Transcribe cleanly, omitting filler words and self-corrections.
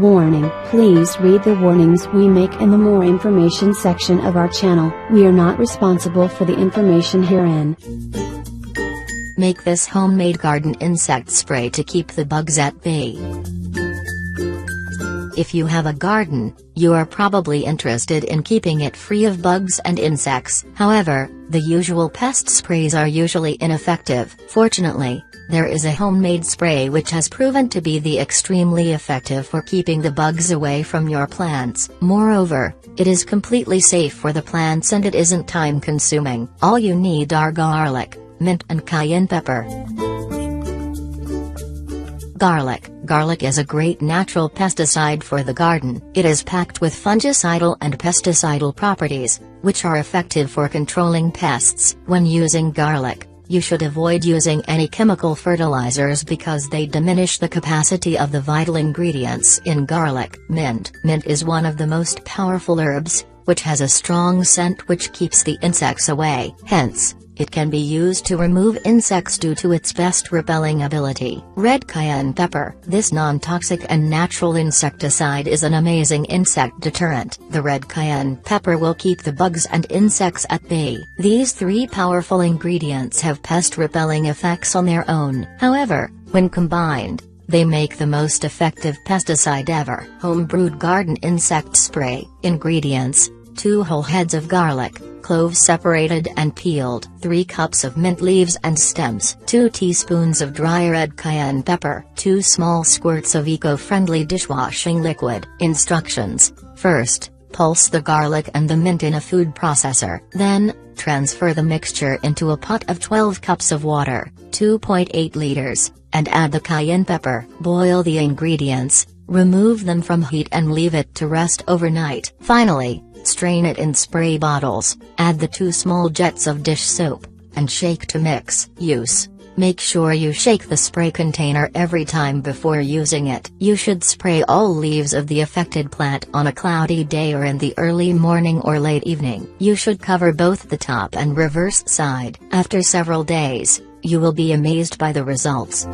Warning: please read the warnings we make in the more information section of our channel. We are not responsible for the information herein. Make this homemade garden insect spray to keep the bugs at bay. If you have a garden, you are probably interested in keeping it free of bugs and insects. However, the usual pest sprays are usually ineffective. Fortunately, there is a homemade spray which has proven to be extremely effective for keeping the bugs away from your plants. Moreover, it is completely safe for the plants and it isn't time-consuming. All you need are garlic, mint and cayenne pepper. Garlic is a great natural pesticide for the garden. It is packed with fungicidal and pesticidal properties, which are effective for controlling pests. When using garlic, you should avoid using any chemical fertilizers because they diminish the capacity of the vital ingredients in garlic. Mint is one of the most powerful herbs, which has a strong scent which keeps the insects away. Hence, it can be used to remove insects due to its pest repelling ability. Red cayenne pepper. This non-toxic and natural insecticide is an amazing insect deterrent. The red cayenne pepper will keep the bugs and insects at bay. These three powerful ingredients have pest repelling effects on their own. However, when combined, they make the most effective pesticide ever. Home-brewed garden insect spray. Ingredients: 2 whole heads of garlic, cloves separated and peeled, 3 cups of mint leaves and stems, 2 teaspoons of dry red cayenne pepper, 2 small squirts of eco-friendly dishwashing liquid. Instructions: first, pulse the garlic and the mint in a food processor. Then, transfer the mixture into a pot of 12 cups of water, 2.8 liters, and add the cayenne pepper. Boil the ingredients, remove them from heat and leave it to rest overnight. Finally, strain it in spray bottles, add the 2 small jets of dish soap, and shake to mix. Use: make sure you shake the spray container every time before using it. You should spray all leaves of the affected plant on a cloudy day or in the early morning or late evening. You should cover both the top and reverse side. After several days, you will be amazed by the results.